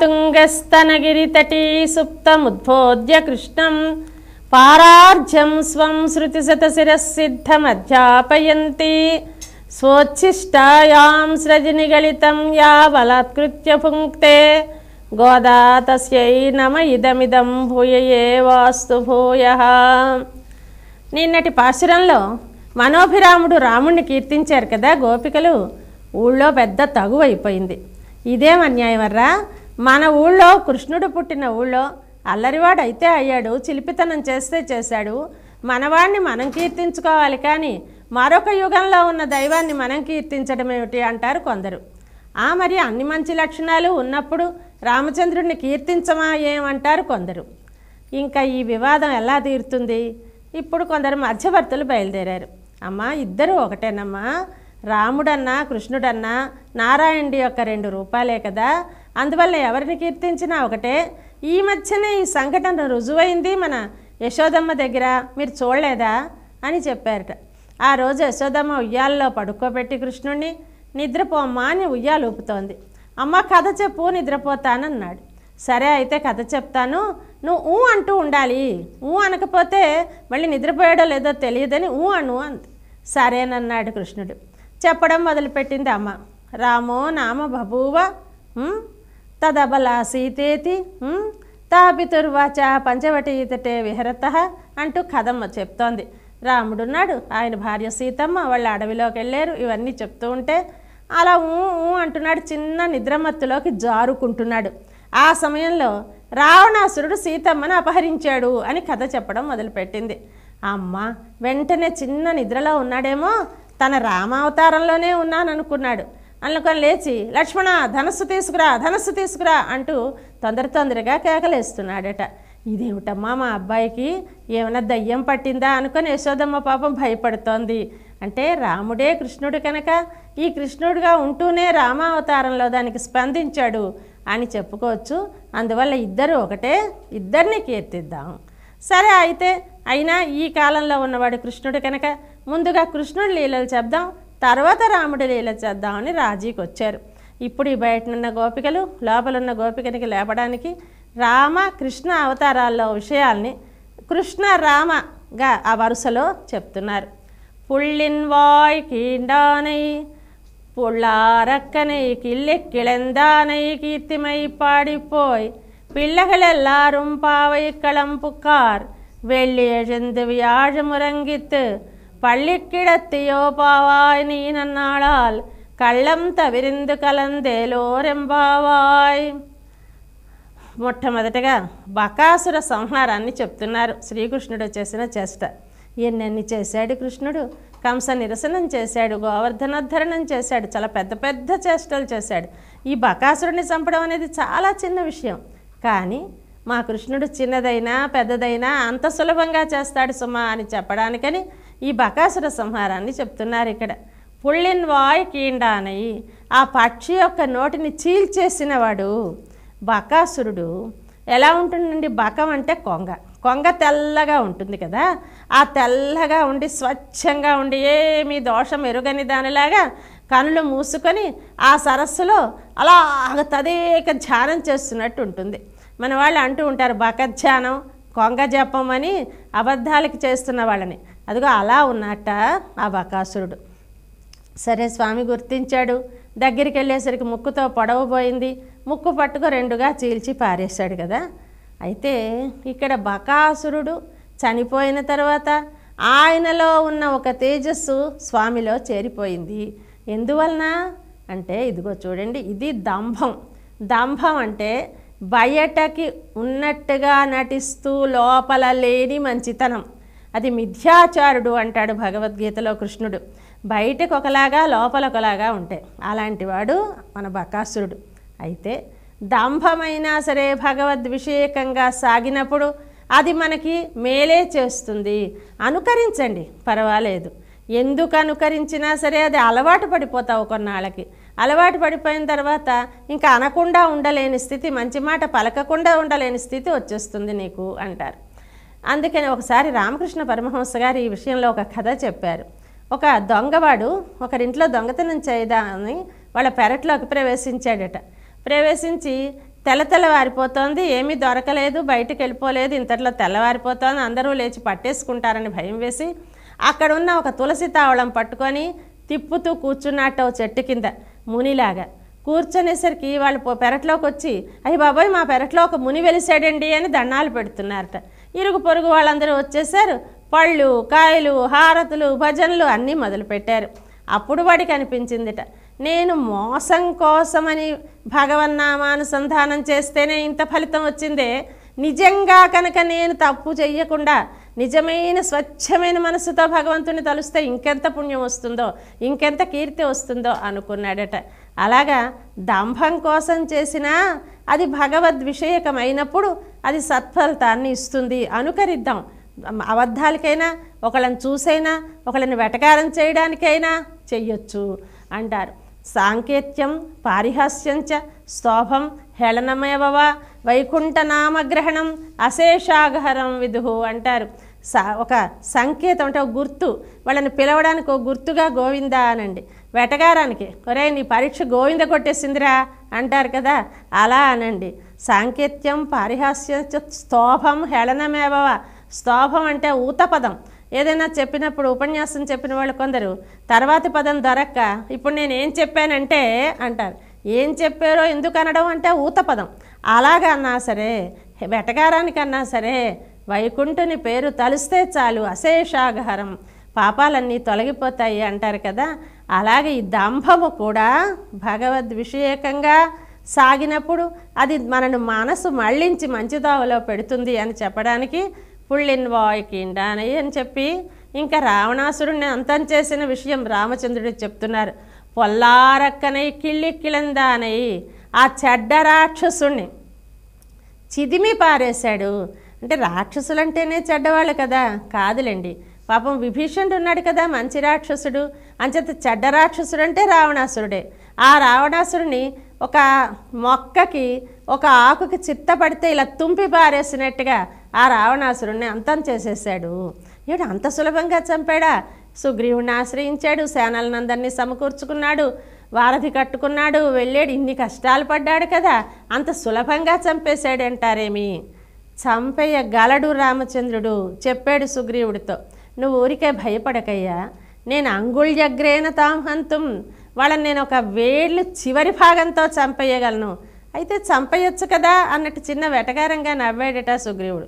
తుంగస్తనగిరితటీ సుప్తముద్బోధ్య కృష్ణం పారార్ధ్యం స్వం శృతిశతశిరసిద్ధమధ్యాపయంతి స్వోచ్ఛిష్టాయాం సృజనిగళితం యా బలాత్కృత్య పుంక్తే గోదా తస్యై నమ ఇదమిదం భూయయే వాస్తు భూయః. నిన్నటి పాశురంలో మనోభిరాముడు రాముణ్ణి కీర్తించారు కదా గోపికలు. ఊళ్ళో పెద్ద తగు అయిపోయింది. ఇదేం అన్యాయమర్రా, మన ఊళ్ళో కృష్ణుడు పుట్టిన ఊళ్ళో అల్లరివాడు అయితే అయ్యాడు, చిలిపితనం చేస్తే చేశాడు, మనవాడిని మనం కీర్తించుకోవాలి కానీ మరొక యుగంలో ఉన్న దైవాన్ని మనం కీర్తించడం ఏమిటి అంటారు కొందరు. మరి అన్ని మంచి లక్షణాలు ఉన్నప్పుడు రామచంద్రుడిని కీర్తించమా ఏమంటారు కొందరు. ఇంకా ఈ వివాదం ఎలా తీరుతుంది? ఇప్పుడు కొందరు మధ్యవర్తులు బయలుదేరారు. అమ్మా, ఇద్దరు ఒకటేనమ్మా, రాముడన్నా కృష్ణుడన్నా నారాయణుడి యొక్క 2 రూపాలే కదా, అందువల్ల ఎవరిని కీర్తించినా ఒకటే. ఈ మధ్యనే ఈ సంఘటన రుజువైంది మన యశోదమ్మ దగ్గర, మీరు చూడలేదా అని చెప్పారట. ఆ రోజు యశోదమ్మ ఉయ్యాలలో పడుకోబెట్టి కృష్ణుడిని నిద్రపోమ్మా అని ఉయ్యాలు ఊపుతోంది. అమ్మ కథ చెప్పు, నిద్రపోతానన్నాడు. సరే అయితే కథ చెప్తాను, నువ్వు అంటూ ఉండాలి, అనకపోతే మళ్ళీ నిద్రపోయాడో లేదో తెలియదని అను అంది. సరేనన్నాడు కృష్ణుడు. చెప్పడం మొదలుపెట్టింది అమ్మ. రామో నామ బభూవ తదబలా సీతేతి తాపితుర్వాచ పంచవటీతటే విహరత అంటూ కథమ్మ చెప్తోంది. రాముడున్నాడు, ఆయన భార్య సీతమ్మ, వాళ్ళు అడవిలోకి వెళ్ళారు, ఇవన్నీ చెప్తూ ఉంటే అలా అంటున్నాడు. చిన్న నిద్రమత్తులోకి జారుకుంటున్నాడు. ఆ సమయంలో రావణాసురుడు సీతమ్మను అపహరించాడు అని కథ చెప్పడం మొదలుపెట్టింది. అమ్మ వెంటనే చిన్న నిద్రలో ఉన్నాడేమో, తన రామావతారంలోనే ఉన్నాననుకున్నాడు. అనుకొని లేచి లక్ష్మణ ధనస్సు తీసుకురా అంటూ తొందరగా కేకలేస్తున్నాడట. ఇదేమిటమ్మా, మా అబ్బాయికి ఏమైనా దయ్యం పట్టిందా అనుకొని యశోదమ్మ పాపం భయపడుతోంది. అంటే రాముడే కృష్ణుడు కనుక ఈ కృష్ణుడిగా ఉంటూనే రామావతారంలో దానికి స్పందించాడు అని చెప్పుకోవచ్చు. అందువల్ల ఇద్దరు ఒకటే, ఇద్దరిని కీర్తిద్దాం. సరే అయితే అయినా ఈ కాలంలో ఉన్నవాడు కృష్ణుడు కనుక ముందుగా కృష్ణుడి లీలలు చెప్దాం, తర్వాత రాముడి లీలలు చేద్దామని రాజీకి వచ్చారు. ఇప్పుడు ఈ బయటనున్న గోపికలు లోపలున్న గోపికనికి లేపడానికి రామ కృష్ణ అవతారాల్లో విషయాల్ని కృష్ణ రామగా ఆ వరుసలో చెప్తున్నారు. పుళ్ళిన్ వాయ్ కీండానై పుళ్ళారక్కనై కిళ్ళెక్కిళెందానై కీర్తిమై పాడిపోయ్ பிள்ளைகளெல்லாரும் பாவைக்களம் புக்கார் வெள்ளியெழுந்து வியாழமுறங்கித்து பள்ளிக்கிடத்தியோ பாவாய் நீ நன்னாளால் కళ్ళం తవిరిందు కలందేలోరెంబావాయ్. మొట్టమొదటగా బకాసుర సంహారాన్ని చెప్తున్నారు. శ్రీకృష్ణుడు చేసిన చేష్ట. ఎన్నెన్ని చేశాడు కృష్ణుడు. కంస నిరసనం చేశాడు, గోవర్ధనోద్ధరణం చేశాడు, చాలా పెద్ద పెద్ద చేష్టలు చేశాడు. ఈ బకాసురుడిని చంపడం అనేది చాలా చిన్న విషయం. కానీ మా కృష్ణుడు చిన్నదైనా పెద్దదైనా అంత సులభంగా చేస్తాడు సుమా అని చెప్పడానికని ఈ బకాసుర సంహారాన్ని చెప్తున్నారు ఇక్కడ. పుళ్ళిన్ వాయ్ కీండానయి, ఆ పక్షి యొక్క నోటిని చీల్చేసినవాడు బకాసురుడు. ఎలా ఉంటుందండి? బకం అంటే కొంగ తెల్లగా ఉంటుంది కదా, ఆ తెల్లగా ఉండి స్వచ్ఛంగా ఉండి ఏమీ దోషం ఎరుగని దానిలాగా కనులు మూసుకొని ఆ సరస్సులో అలా తదేక ధ్యానం చేస్తున్నట్టు ఉంటుంది. మన వాళ్ళు అంటూ ఉంటారు బకధ్యానం కొంగ జపం అని, అబద్ధాలకి చేస్తున్న వాళ్ళని. అదిగో అలా ఉన్నట్ట ఆ బకాసురుడు. సరే స్వామి గుర్తించాడు. దగ్గరికి వెళ్ళేసరికి ముక్కుతో పొడవబోయింది. ముక్కు పట్టుకు 2గా చీల్చి పారేశాడు కదా. అయితే ఇక్కడ బకాసురుడు చనిపోయిన తర్వాత ఆయనలో ఉన్న ఒక తేజస్సు స్వామిలో చేరిపోయింది. ఎందువలన అంటే ఇదిగో చూడండి, ఇది దంభం. దంభం అంటే బయటకి ఉన్నట్టుగా నటిస్తూ లోపల లేని మంచితనం. అది మిథ్యాచారుడు అంటాడు భగవద్గీతలో కృష్ణుడు. బయటకు ఒకలాగా లోపల ఒకలాగా ఉంటాయి. అలాంటి వాడు మన బకాసురుడు. అయితే దంభమైనా సరే భగవద్విషేకంగా సాగినప్పుడు అది మనకి మేలే చేస్తుంది. అనుకరించండి, పర్వాలేదు. ఎందుకు అనుకరించినా సరే అది అలవాటు పడిపోతావు కొన్నాళ్ళకి. అలవాటు పడిపోయిన తర్వాత ఇంకా అనకుండా ఉండలేని స్థితి, మంచి మాట పలకకుండా ఉండలేని స్థితి వచ్చేస్తుంది నీకు అంటారు. అందుకని ఒకసారి రామకృష్ణ పరమహంస గారు ఈ విషయంలో ఒక కథ చెప్పారు. ఒక దొంగవాడు ఒకరింట్లో దొంగతనం చేయదామని వాళ్ళ పెరట్లోకి ప్రవేశించాడట. ప్రవేశించి తెల్లవారిపోతోంది, ఏమీ దొరకలేదు, బయటికి వెళ్ళిపోలేదు, ఇంతట్లో తెల్లవారిపోతోంది, అందరూ లేచి పట్టేసుకుంటారని భయం వేసి అక్కడున్న ఒక తులసి తావళం పట్టుకొని తిప్పుతూ కూర్చున్నట్టు చెట్టు కింద మునిలాగా కూర్చునేసరికి వాళ్ళు పెరట్లోకి వచ్చి అయ్యి బాబాయ్ మా పెరట్లో ఒక ముని వెలిసాడండి అని దండాలు పెడుతున్నారట. ఇరుగు పొరుగు వాళ్ళందరూ వచ్చేసారు. పళ్ళు, కాయలు, హారతులు, భజనలు అన్నీ మొదలుపెట్టారు. అప్పుడు వాడికి అనిపించిందిట, నేను మోసం కోసమని భగవన్నామానుసంధానం చేస్తేనే ఇంత ఫలితం వచ్చిందే, నిజంగా కనుక నేను తప్పు చెయ్యకుండా నిజమైన స్వచ్ఛమైన మనసుతో భగవంతుని తలుస్తే ఇంకెంత పుణ్యం వస్తుందో, ఇంకెంత కీర్తి వస్తుందో అనుకున్నాడట. అలాగా దంభం కోసం చేసినా అది భగవద్ విషయకమైనప్పుడు అది సత్ఫలితాన్ని ఇస్తుంది. అనుకరిద్దాం. అబద్ధాలకైనా, ఒకళ్ళని చూసైనా, ఒకళ్ళని వెటకారం చేయడానికైనా చెయ్యొచ్చు అంటారు. సాంకేత్యం పారిహాస్యంచ స్తోభం హేళనమేవవా వైకుంఠనామగ్రహణం అశేషాగహరం విదుహు అంటారు. ఒక సంకేతం అంటే ఒక గుర్తు, వాళ్ళని పిలవడానికి ఒక గుర్తుగా గోవింద అనండి. వెటగారానికి ఒరే నీ పరీక్ష గోవింద కొట్టేసిందిరా అంటారు కదా, అలా అనండి. సాంకేత్యం పారిహాస్యం స్తోభం హేళనమేవవా. స్తోభం అంటే ఊతపదం. ఏదైనా చెప్పినప్పుడు ఉపన్యాసం చెప్పిన వాళ్ళు కొందరు తర్వాతి పదం దొరక్క ఇప్పుడు నేను ఏం చెప్పానంటే అంటారు. ఏం చెప్పారో ఎందుకు అనడం అంటే ఊతపదం. అలాగా అన్నా సరే, వెటగారానికన్నా సరే వైకుంఠుని పేరు తలుస్తే చాలు అశేషాగహరం, పాపాలన్నీ తొలగిపోతాయి అంటారు కదా. అలాగే ఈ దంభము కూడా భగవద్ విషయకంగా సాగినప్పుడు అది మనను మనసు మళ్ళించి మంచిదోవలో పెడుతుంది అని చెప్పడానికి పుళ్ళిన్ వాయికిండానయ్యి అని చెప్పి ఇంకా రావణాసురుడిని అంతం చేసిన విషయం రామచంద్రుడికి చెప్తున్నారు. పొల్లారక్కనై కిళ్ళిక్కిలందానయ్యి ఆ చెడ్డ రాక్షసుణ్ణి చిదిమి పారేశాడు. అంటే రాక్షసులంటేనే చెడ్డవాళ్ళు కదా, కాదులేండి. పాపం విభీషణుడు ఉన్నాడు కదా మంచి రాక్షసుడు, అంచేత చెడ్డ రాక్షసుడు అంటే రావణాసురుడే. ఆ రావణాసురుని ఒక మొక్కకి ఒక ఆకుకి చిత్తపడితే ఇలా తుంపి పారేసినట్టుగా ఆ రావణాసురుణ్ణి అంతం చేసేసాడు. ఏడు అంత సులభంగా చంపాడా? సుగ్రీవుడిని ఆశ్రయించాడు, సేనలందరినీ సమకూర్చుకున్నాడు, వారధి కట్టుకున్నాడు, వెళ్ళాడు, ఇన్ని కష్టాలు పడ్డాడు కదా, అంత సులభంగా చంపేశాడు అంటారేమి? చంపేయగలడు రామచంద్రుడు. చెప్పాడు సుగ్రీవుడితో, నువ్వు ఊరికే భయపడకయ్యా, నేను అంగుళ్యగ్రేణ తాం హంతుం, వాళ్ళని నేను ఒక వేళ్ళు చివరి భాగంతో చంపేయగలను. అయితే చంపేయొచ్చు కదా అన్నట్టు చిన్న వెటకారంగా నవ్వాడట సుగ్రీవుడు.